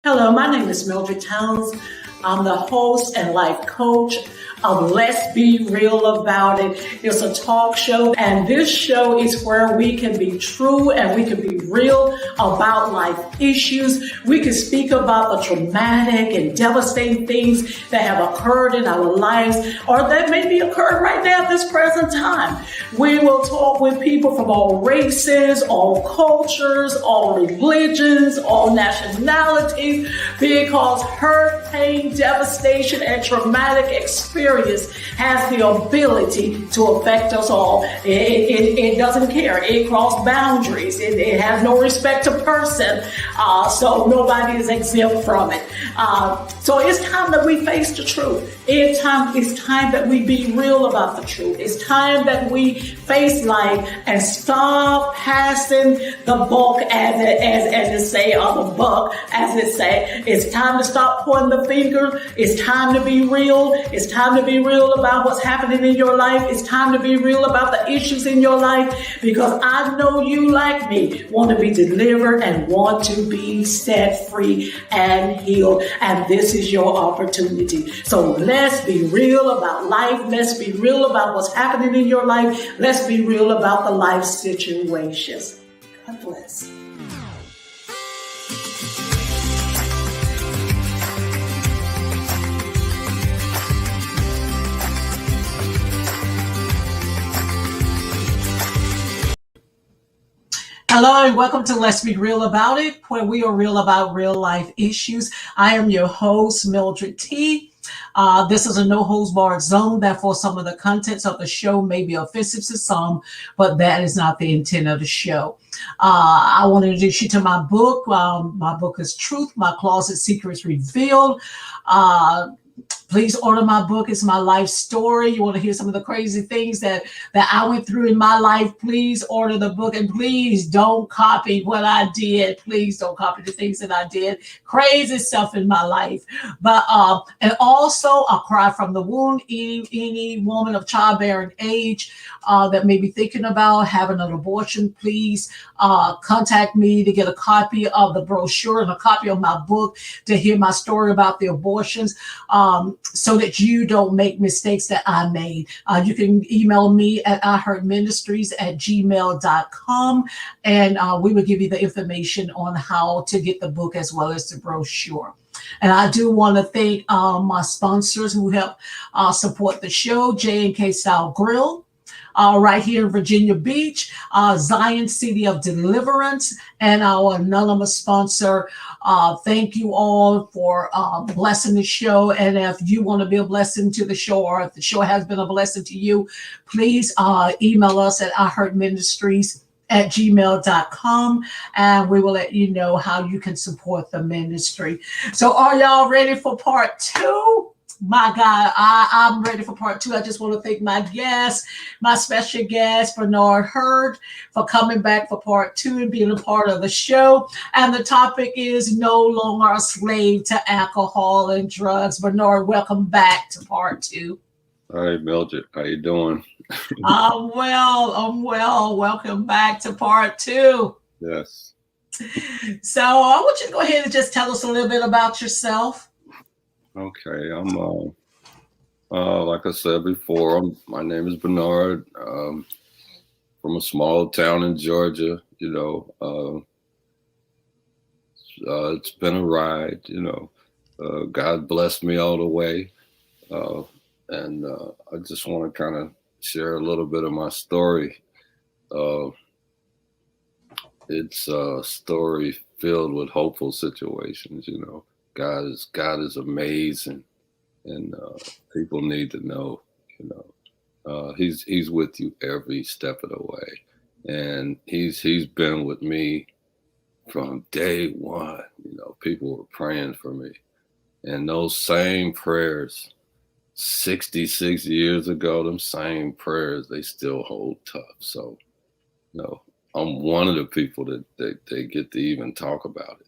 Hello, my name is Mildred Towns. I'm the host and life coach of Let's Be Real About It. It's a talk show, and this show is where we can be true and we can be real about life issues. We can speak about the traumatic and devastating things that have occurred in our lives or that may be occurring right now at this present time. We will talk with people from all races, all cultures, all religions, all nationalities, because hurt, pain, devastation, and traumatic experience has the ability to affect us all. It doesn't care. It crosses boundaries. It has no respect to person. So nobody is exempt from it. So it's time that we face the truth. It's time that we be real about the truth. It's time that we face life and stop passing the buck, as it say, or the buck, as it say. It's time to stop pointing the finger. It's time to be real. It's time to be real about what's happening in your life. It's time to be real about the issues in your life, because I know you, like me, want to be delivered and want to be set free and healed. And this is your opportunity. So let's be real about life. Let's be real about what's happening in your life. Let's be real about the life situations. God bless. Hello and welcome to Let's Be Real About It, where we are real about real life issues. I am your host, Mildred T. This is a no holds barred zone. Therefore, some of the contents of the show may be offensive to some, but that is not the intent of the show. I want to introduce you to my book. My book is Truth, My Closet Secrets Revealed. Please order my book. It's my life story. You want to hear some of the crazy things that I went through in my life, please order the book. And please don't copy what I did. Please don't copy the things that I did. Crazy stuff in my life. But and also a cry from the wound. Any woman of childbearing age that may be thinking about having an abortion, please contact me to get a copy of the brochure and a copy of my book to hear my story about the abortions. So that you don't make mistakes that I made. You can email me at iheartministries@gmail.com, and we will give you the information on how to get the book as well as the brochure. And I do want to thank my sponsors who help support the show, J&K Style Grill. Right here in Virginia Beach, Zion City of Deliverance, and our anonymous sponsor. Thank you all for blessing the show. And if you want to be a blessing to the show, or if the show has been a blessing to you, please email us at iheartministries@gmail.com, and we will let you know how you can support the ministry. So are y'all ready for part 2? My God, I'm ready for part 2. I just want to thank my guest, my special guest, Bernard Hurd, for coming back for part 2 and being a part of the show. And the topic is no longer a slave to alcohol and drugs. Bernard, welcome back to part 2. Hi, Mildred. How you doing? I'm well. Welcome back to part 2. Yes. So I want you to go ahead and just tell us a little bit about yourself. Okay, I'm like I said before, my name is Bernard, from a small town in Georgia. It's been a ride. God blessed me all the way, and I just want to kind of share a little bit of my story. It's a story filled with hopeful situations. God is amazing, and people need to know. He's with you every step of the way, and he's been with me from day one. People were praying for me, and those same prayers, 66 years ago, them same prayers, they still hold tough. So, I'm one of the people that they get to even talk about it.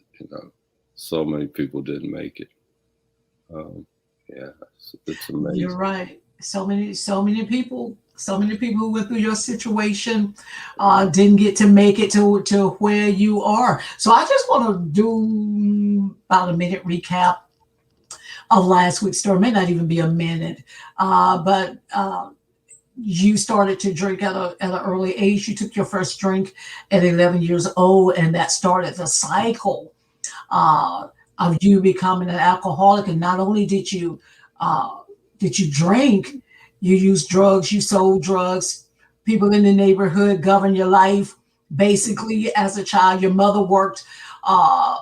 So many people didn't make it. It's amazing. You're right. So many people So many people who went through your situation didn't get to make it to where you are. So I just want to do about a minute recap of last week's story. It may not even be a minute, but you started to drink at an early age. You took your first drink at 11 years old, and that started the cycle of you becoming an alcoholic. And not only uh, did you drink, you used drugs, you sold drugs. People in the neighborhood govern your life. Basically, as a child, your mother worked uh,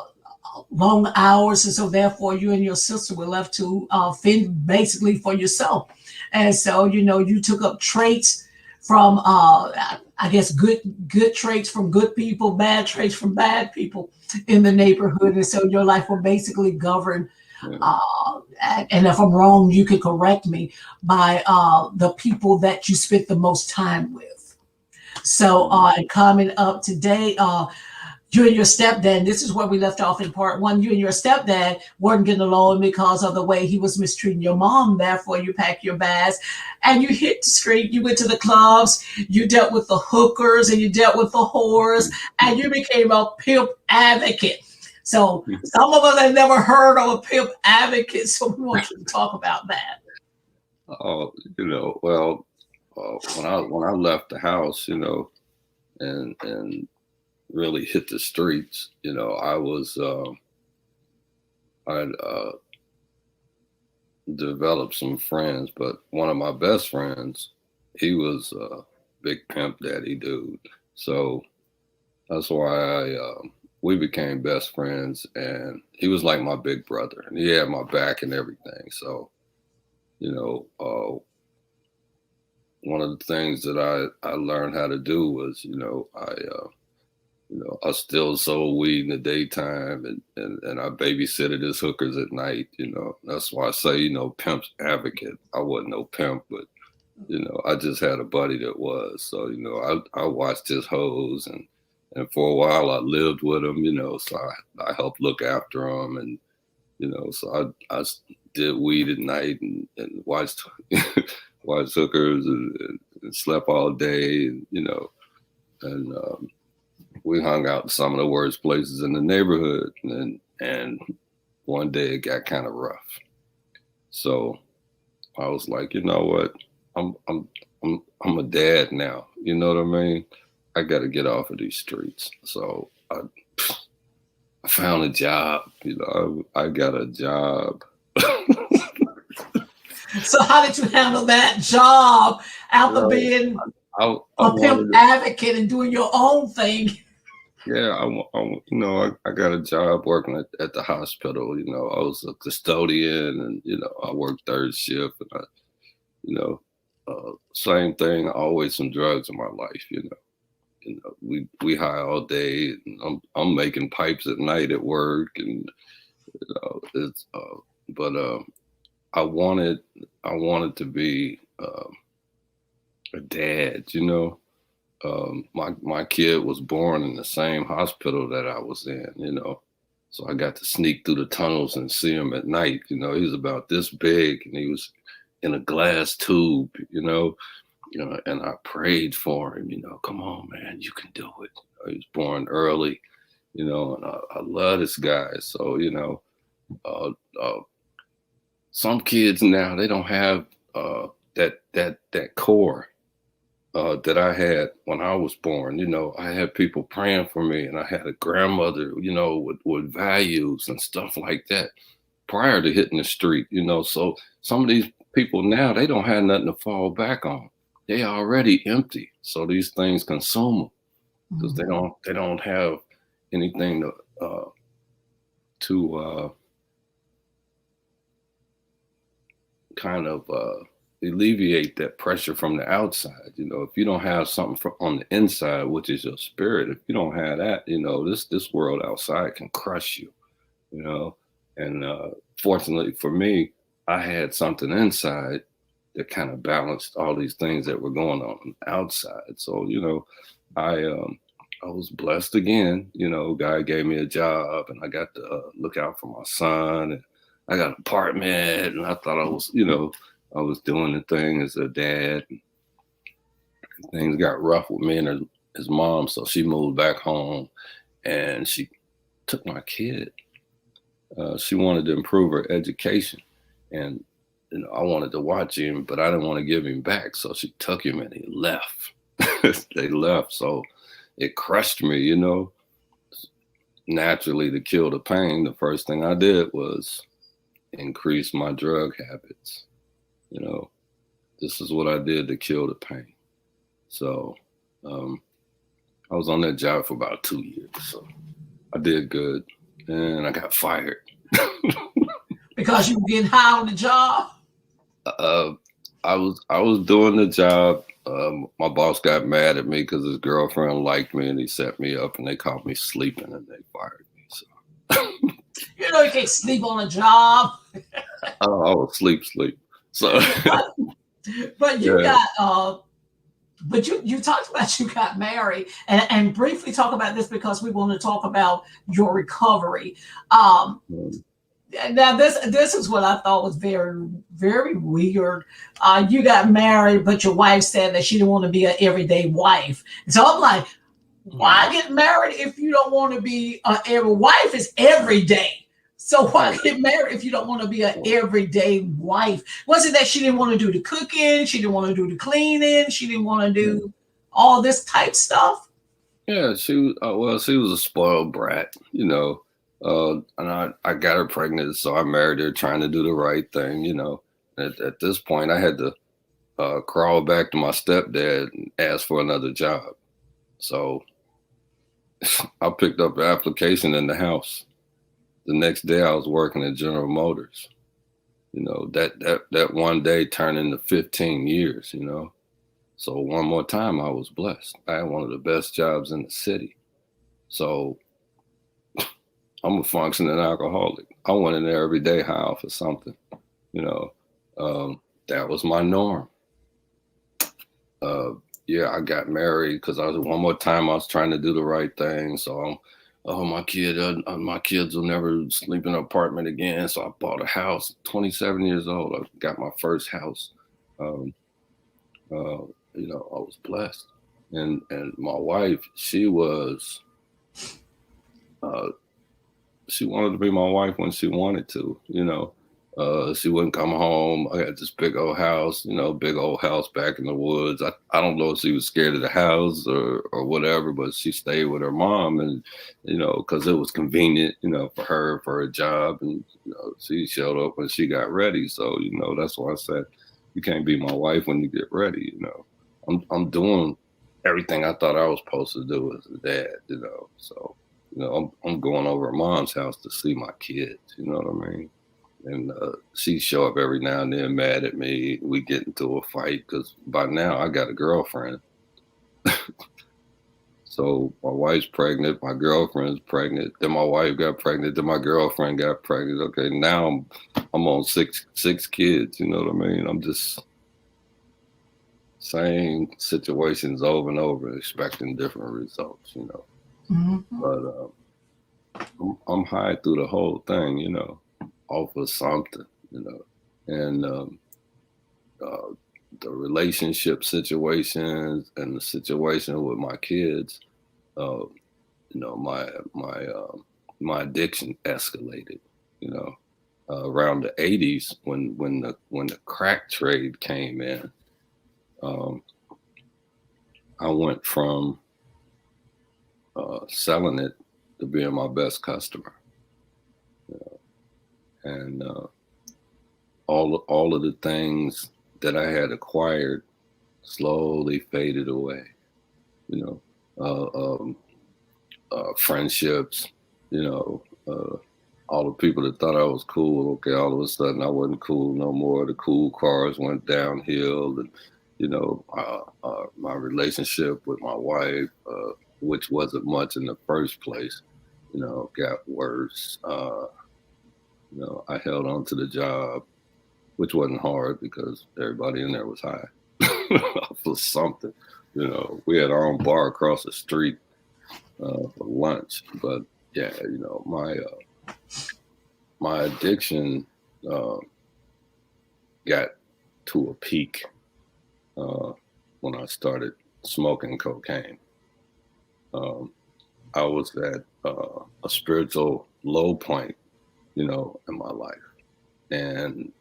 long hours, and so therefore you and your sister were left to fend basically for yourself. And so you took up traits from I guess good traits from good people, bad traits from bad people in the neighborhood, and so your life will basically govern. Yeah. And if I'm wrong, you can correct me by the people that you spent the most time with. So, coming up today, you and your stepdad, this is where we left off in part one. You and your stepdad weren't getting along because of the way he was mistreating your mom. Therefore, you packed your bags and you hit the street. You went to the clubs. You dealt with the hookers and you dealt with the whores, and you became a pimp advocate. So, some of us have never heard of a pimp advocate. So, we want you to talk about that. Oh, well, when I left the house, and really hit the streets, I developed some friends, but one of my best friends, he was a big pimp daddy dude. So that's why we became best friends, and he was like my big brother, and he had my back and everything. So, you know, uh, one of the things that I learned how to do was, I still sold weed in the daytime, and I babysitted his hookers at night. That's why I say, pimp's advocate. I wasn't no pimp, but I just had a buddy that was. So I watched his hoes, and for a while I lived with him. So I helped look after him, and so I did weed at night and watched watched hookers and slept all day, and we hung out in some of the worst places in the neighborhood, and one day it got kind of rough. So I was like, you know what? I'm a dad now. You know what I mean? I got to get off of these streets. So I found a job. I got a job. So how did you handle that job after being I a pimp advocate and doing your own thing? Yeah, I got a job working at the hospital. I was a custodian, and I worked third shift, and same thing. Always some drugs in my life. We high all day, and I'm making pipes at night at work, and it's but I wanted to be a dad. My kid was born in the same hospital that I was in, so I got to sneak through the tunnels and see him at night. He was about this big, and he was in a glass tube, and I prayed for him, come on, man, you can do it. He was born early, and I love this guy. So, uh, uh, some kids now, they don't have that core that I had when I was born. I had people praying for me, and I had a grandmother, with values and stuff like that prior to hitting the street. So some of these people now, they don't have nothing to fall back on. They already empty. So these things consume them because they don't have anything to kind of alleviate that pressure from the outside. If you don't have something on the inside, which is your spirit, if you don't have that, this world outside can crush you. And fortunately for me, I had something inside that kind of balanced all these things that were going on outside. So I was blessed again. God gave me a job, and I got to look out for my son, and I got an apartment, and I thought I was doing the thing as a dad. things got rough with me and his mom, so she moved back home, and she took my kid. She wanted to improve her education, and I wanted to watch him, but I didn't want to give him back, so she took him and he left. They left, so it crushed me, Naturally, to kill the pain, the first thing I did was increase my drug habits. This is what I did to kill the pain. So I was on that job for about 2 years, so I did good, and I got fired. Because you were getting high on the job? I was doing the job. My boss got mad at me because his girlfriend liked me, and he set me up, and they caught me sleeping, and they fired me. So you can't sleep on a job. I was sleep. So, but you got but you talked about you got married, and briefly talk about this because we want to talk about your recovery. Now this is what I thought was very, very weird. You got married, but your wife said that she didn't want to be an everyday wife. So I'm like, why get married if you don't want to be every wife is every day? So why get married if you don't want to be an everyday wife? Was it that she didn't want to do the cooking? She didn't want to do the cleaning? She didn't want to do all this type stuff? Yeah, she was a spoiled brat, and I got her pregnant, so I married her trying to do the right thing, At this point, I had to crawl back to my stepdad and ask for another job. So I picked up an application in the house. The next day I was working at General Motors. That one day turned into 15 years, So one more time I was blessed. I had one of the best jobs in the city. So I'm a functioning alcoholic. I went in there every day high off of something, that was my norm. I got married because one more time I was trying to do the right thing. So my kids will never sleep in an apartment again. So I bought a house. 27 years old, I got my first house. I was blessed, and my wife, she wanted to be my wife when she wanted to. She wouldn't come home. I had this big old house, back in the woods. I don't know if she was scared of the house or whatever, but she stayed with her mom, and because it was convenient, for her job, and she showed up when she got ready. So that's why I said you can't be my wife when you get ready. I'm doing everything I thought I was supposed to do as a dad. So I'm going over to mom's house to see my kids. You know what I mean? And she show up every now and then mad at me. We get into a fight because by now I got a girlfriend. So my wife's pregnant, my girlfriend's pregnant, then my wife got pregnant, then my girlfriend got pregnant. Okay, now I'm on six kids. You know what I mean? I'm just same situations over and over, expecting different results. Mm-hmm. But I'm high through the whole thing. Off of something, and the relationship situations and the situation with my kids, my addiction escalated, around the 80s when the crack trade came in. I went from selling it to being my best customer. And all of the things that I had acquired slowly faded away. Friendships. All the people that thought I was cool. Okay, all of a sudden I wasn't cool no more. The cool cars went downhill, and my relationship with my wife, which wasn't much in the first place, got worse. I held on to the job, which wasn't hard because everybody in there was high for something. We had our own bar across the street for lunch. But yeah, my addiction got to a peak when I started smoking cocaine. I was at a spiritual low point, in my life. And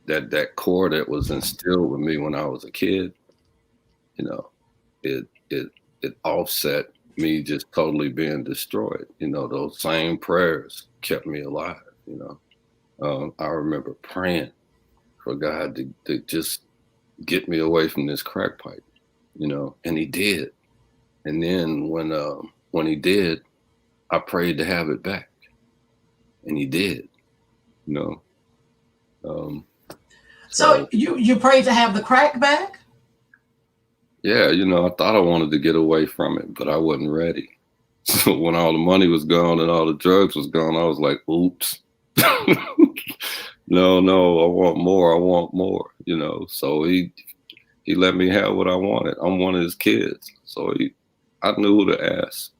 that core that was instilled with me when I was a kid, it it it offset me just totally being destroyed. Those same prayers kept me alive. I remember praying for God to just get me away from this crack pipe, and He did. And then when He did, I prayed to have it back, and He did. You know, So you prayed to have the crack back? Yeah, I thought I wanted to get away from it, but I wasn't ready. So when all the money was gone and all the drugs was gone, I was like, oops. No, I want more. I want more, So he let me have what I wanted. I'm one of his kids. So I knew who to ask.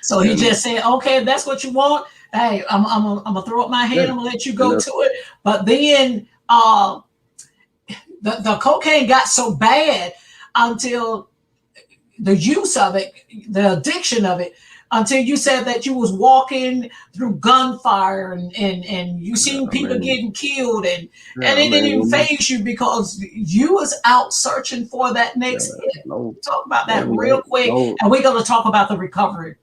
So he just said, okay, if that's what you want, hey, I'm gonna throw up my hand, I'm gonna let you go to it. But then the cocaine got so bad until the use of it, the addiction of it, until you said that you was walking through gunfire and you seen people getting killed and it didn't even faze you because you was out searching for that next hit. Talk about that real quick, and we're gonna talk about the recovery.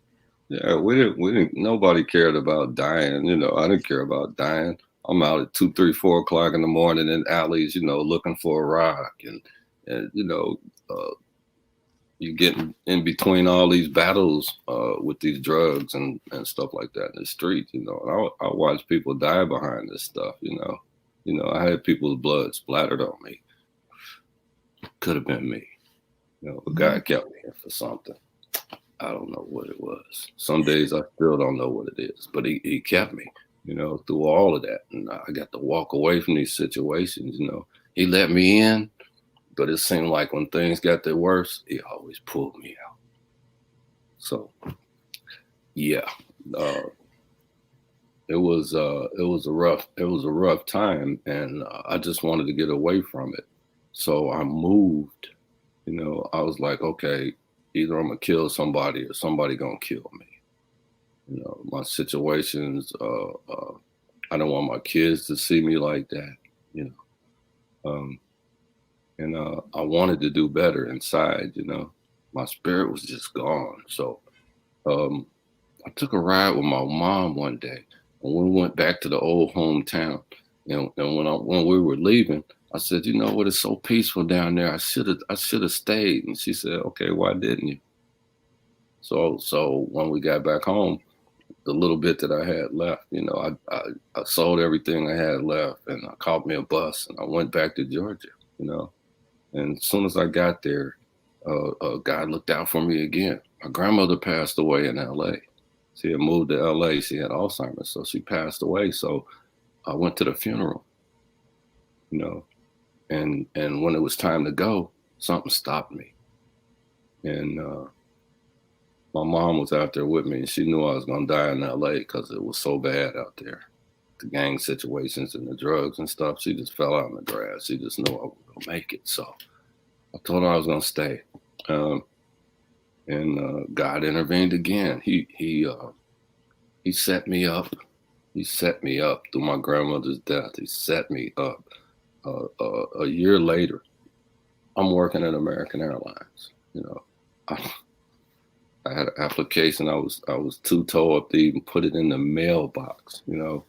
Yeah, we didn't. Nobody cared about dying. I didn't care about dying. I'm out at 2, 3, 4 o'clock in the morning in alleys, looking for a rock, and you get in between all these battles with these drugs and stuff like that in the street. And I watch people die behind this stuff. I had people's blood splattered on me. Could have been me. But God kept me here for something. I don't know what it was. Some days I still don't know what it is, but he kept me, through all of that. And I got to walk away from these situations, He let me in, but it seemed like when things got the worst, He always pulled me out. So, yeah, it was a rough time, and I just wanted to get away from it. So I moved, I was like, okay, either I'm gonna kill somebody or somebody gonna kill me. My situations, I don't want my kids to see me like that, and I wanted to do better inside, my spirit was just gone. So I took a ride with my mom one day, and we went back to the old hometown. And when we were leaving, I said, you know what? It's so peaceful down there. I should have stayed. And she said, okay, why didn't you? So when we got back home, the little bit that I had left, I sold everything I had left, and I caught me a bus, and I went back to Georgia, And as soon as I got there, God looked out for me again. My grandmother passed away in L.A. She had moved to L.A. She had Alzheimer's, so she passed away. So I went to the funeral, and when it was time to go, something stopped me. And my mom was out there with me, and she knew I was going to die in L.A. because it was so bad out there. The gang situations and the drugs and stuff. She just fell out in the grass. She just knew I wasn't going to make it. So I told her I was going to stay. And God intervened again. He set me up. He set me up through my grandmother's death. He set me up. A year later, I'm working at American Airlines. I had an application. I was too toe up to even put it in the mailbox. And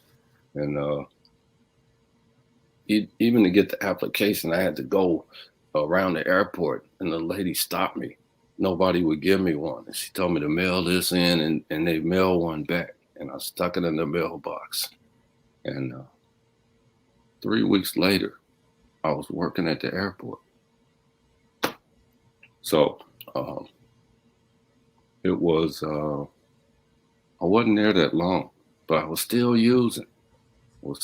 even to get the application, I had to go around the airport, and the lady stopped me. Nobody would give me one. And she told me to mail this in, and they mailed one back. And I stuck it in the mailbox. And 3 weeks later, I was working at the airport. So it was, I wasn't there that long, but I was still using. I'm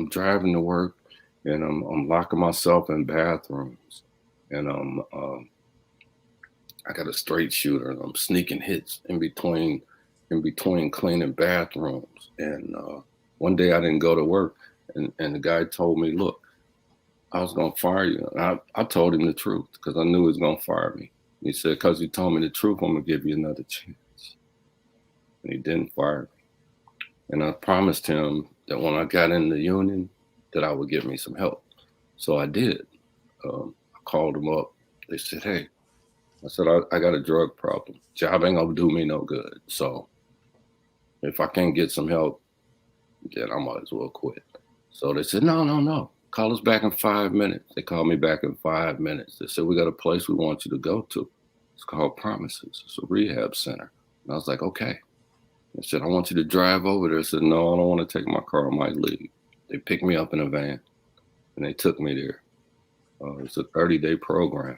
driving to work, and I'm locking myself in bathrooms, and I got a straight shooter, and I'm sneaking hits in between cleaning bathrooms. And one day I didn't go to work, and the guy told me, look, I was going to fire you. And I told him the truth because I knew he was going to fire me. He said, because you told me the truth, I'm going to give you another chance. And he didn't fire me. And I promised him that when I got in the union, that I would give me some help. So I did. I called them up. They said, hey, I said, I got a drug problem. Job ain't going to do me no good. So if I can't get some help, then I might as well quit. So they said, no. Call us back in 5 minutes. They called me back in 5 minutes. They said, we got a place we want you to go to. It's called Promises. It's a rehab center. And I was like, okay. They said, I want you to drive over there. I said, no, I don't want to take my car. I might leave. They picked me up in a van and they took me there. It's a 30-day program.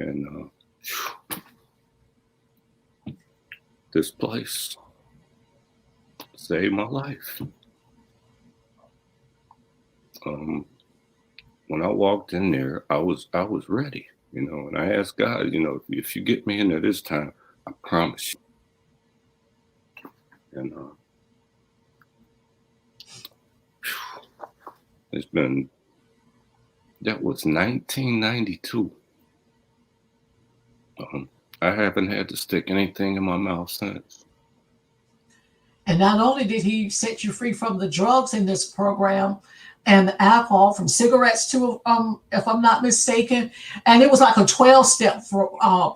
And this place saved my life. When I walked in there, I was ready, and I asked God, if you get me in there this time, I promise you. And that was 1992. I haven't had to stick anything in my mouth since. And not only did he set you free from the drugs in this program and the alcohol, from cigarettes to, if I'm not mistaken, and it was like a 12-step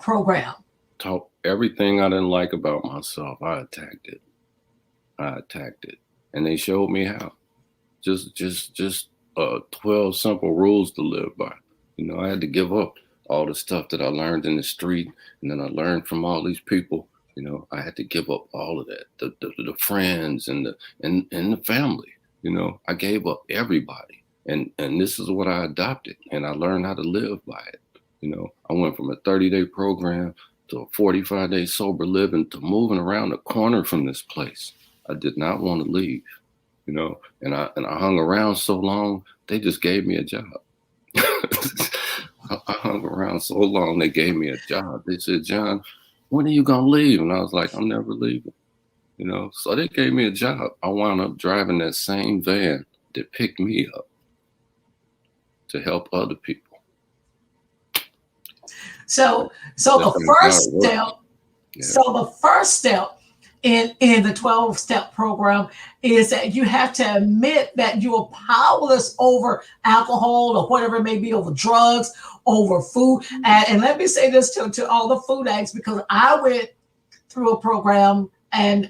program. Taught everything I didn't like about myself. I attacked it. And they showed me how. Just 12 simple rules to live by. I had to give up all the stuff that I learned in the street, and then I learned from all these people. I had to give up all of that, the friends and the family. I gave up everybody, and this is what I adopted, and I learned how to live by it. I went from a 30-day program to a 45-day sober living to moving around the corner from this place. I did not want to leave, and I hung around so long, they just gave me a job. I hung around so long, they gave me a job. They said, John, when are you going to leave? And I was like, I'm never leaving. So they gave me a job. I wound up driving that same van that picked me up to help other people. So the first step in the 12-step program is that you have to admit that you are powerless over alcohol or whatever it may be, over drugs, over food. And let me say this to all the food addicts, because I went through a program and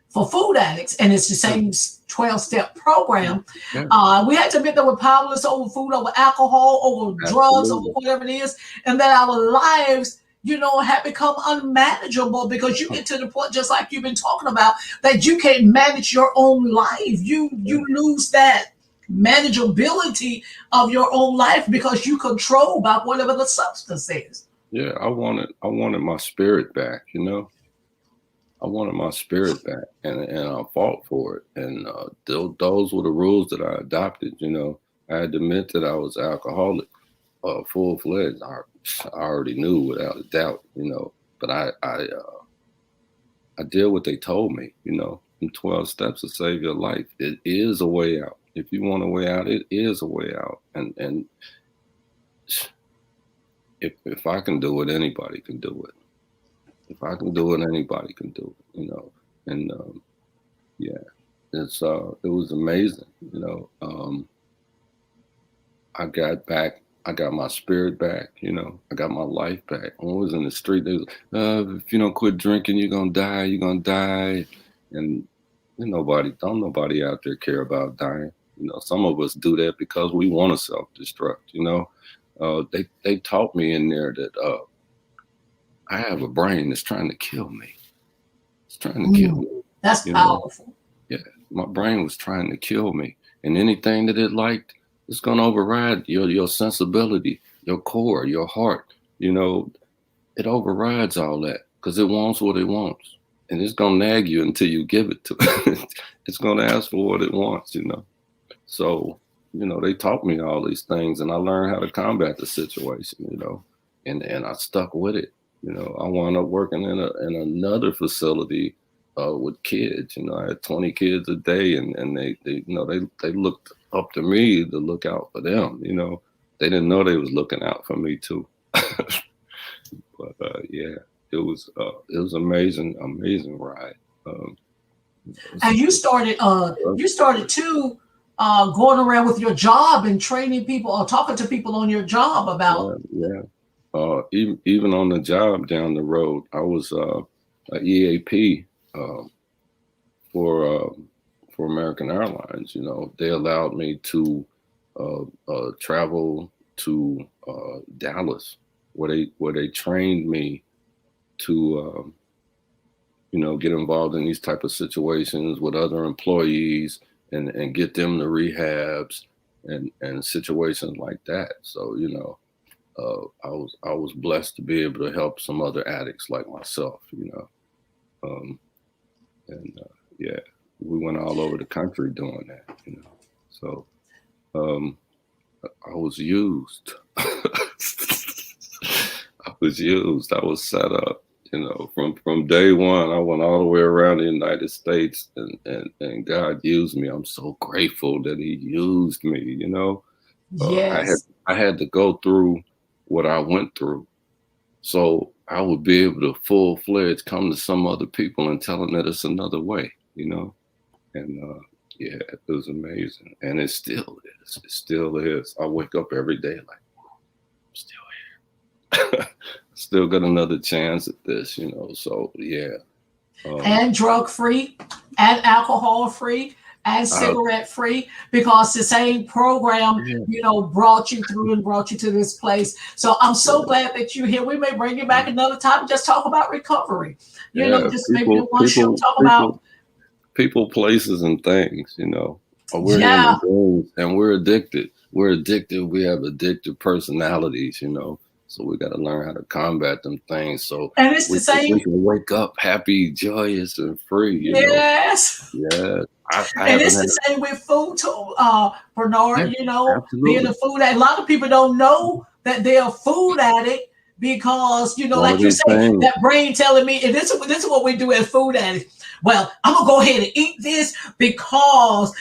for food addicts, and it's the same 12-step program. Yeah. We had to admit that we're powerless over food, over alcohol, over drugs, over whatever it is, and that our lives, have become unmanageable because you get to the point, just like you've been talking about, that you can't manage your own life. You lose that manageability of your own life because you control by whatever the substance is. Yeah, I wanted my spirit back, I wanted my spirit back, and I fought for it. And those were the rules that I adopted. I had to admit that I was alcoholic, full-fledged. I already knew without a doubt, but I did what they told me, in 12 steps to save your life. It is a way out. If you want a way out, it is a way out. And if I can do it, anybody can do it. If I can do it, anybody can do it, And yeah, it was amazing, I got my spirit back, I got my life back. When I was in the street, they was, if you don't quit drinking, you're gonna die. And don't nobody out there care about dying. Some of us do that because we want to self-destruct. They taught me in there that I have a brain that's trying to kill me. It's trying to kill me. That's powerful. Yeah, my brain was trying to kill me, and anything that it liked, it's gonna override your sensibility, your core, your heart. It overrides all that because it wants what it wants, and it's gonna nag you until you give it to it. It's gonna ask for what it wants, So, they taught me all these things, and I learned how to combat the situation, and I stuck with it. I wound up working in another facility with kids. I had 20 kids a day, and they looked up to me to look out for them. They didn't know they was looking out for me too. But yeah, it was amazing, amazing ride. And you started too, going around with your job and training people or talking to people on your job about. Yeah. Even on the job down the road, I was a EAP for American Airlines. They allowed me to travel to Dallas, where they trained me to get involved in these type of situations with other employees and get them to rehabs and situations like that. So I was blessed to be able to help some other addicts like myself. Yeah, we went all over the country doing that. So I was used. I was used. I was set up. From day one, I went all the way around the United States, and God used me. I'm so grateful that He used me. Yes. I had to go through what I went through, so I would be able to full-fledged come to some other people and tell them that it's another way. And yeah, it was amazing, and it still is. It still is. I wake up every day like, I'm still here. Still got another chance at this, So yeah. And drug free, and alcohol free, and cigarette free, because the same program, brought you through and brought you to this place. So I'm so glad that you're here. We may bring you back another time and just talk about recovery. Just maybe one show talk about people, places, and things. We're human beings, and we're addicted. We're addicted. We have addictive personalities. So we got to learn how to combat them things. So and it's the same. We can wake up happy, joyous, and free. Yes. Yeah. And it's the same with food too, Bernard. Absolutely. Being a food addict. A lot of people don't know that they're a food addict because like you say, that brain telling me, and this is what we do as food addicts. Well, I'm gonna go ahead and eat this because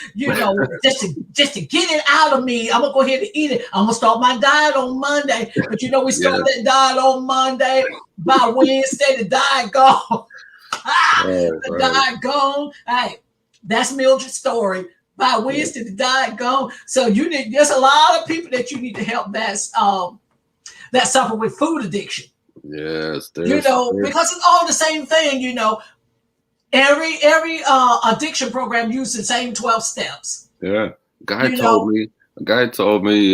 just to get it out of me. I'm gonna go ahead and eat it. I'm gonna start my diet on Monday. But we start that diet on Monday. By Wednesday, the diet gone. The diet gone. Hey, that's Mildred's story. By Wednesday, the diet gone. So there's a lot of people that you need to help that suffer with food addiction. Yes, because it's all the same thing. Every addiction program uses the same 12 steps. Yeah. A guy told me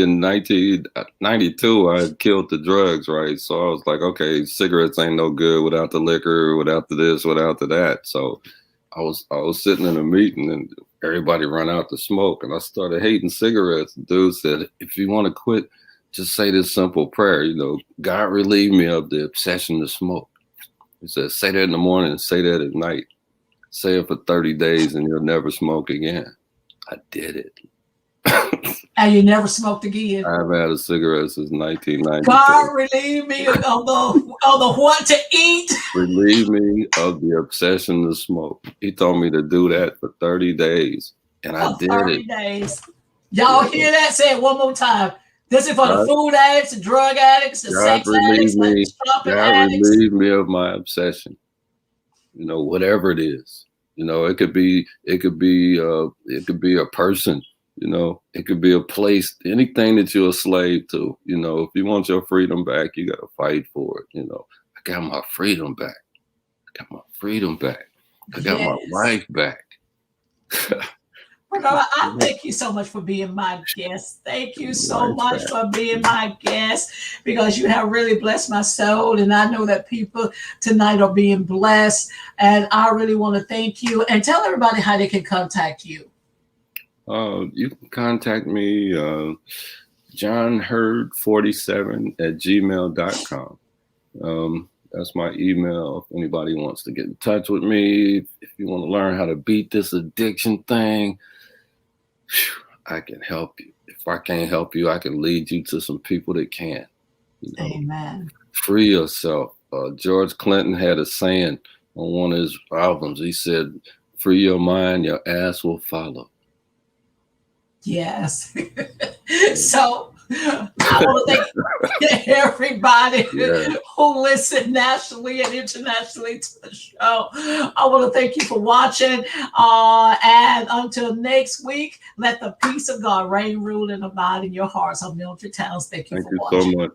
in 1992 I had killed the drugs, right? So I was like, okay, cigarettes ain't no good without the liquor, without the this, without the that. So I was sitting in a meeting and everybody run out to smoke, and I started hating cigarettes. The dude said, if you want to quit, just say this simple prayer, God relieve me of the obsession to smoke. He said, say that in the morning and say that at night. Say it for 30 days and you'll never smoke again. I did it. And you never smoked again. I haven't had a cigarette since 1992. God relieve me of the what to eat. Relieve me of the obsession to smoke. He told me to do that for 30 days. And I did 30 days. Y'all hear that? Say it one more time. This is for the food addicts, the drug addicts, the sex addicts, the shopping addicts. Relieve me of my obsession. Whatever it is. It could be a person. It could be a place, anything that you're a slave to. If you want your freedom back, you got to fight for it. I got my freedom back. I got my life back. Bernard, I thank you so much for being my guest. Thank you so much for being my guest, because you have really blessed my soul. And I know that people tonight are being blessed. And I really want to thank you, and tell everybody how they can contact you. You can contact me, johnhurd47@gmail.com. That's my email. If anybody wants to get in touch with me, if you want to learn how to beat this addiction thing, I can help you. If I can't help you, I can lead you to some people that can. Amen. Free yourself. George Clinton had a saying on one of his albums. He said, free your mind, your ass will follow. Yes. So I want to thank everybody Yeah. who listened nationally and internationally to the show. I want to thank you for watching. And until next week, let the peace of God reign, rule, and abide in your hearts. I'm Mildred Towns. Thank you Thank for you so watching. much.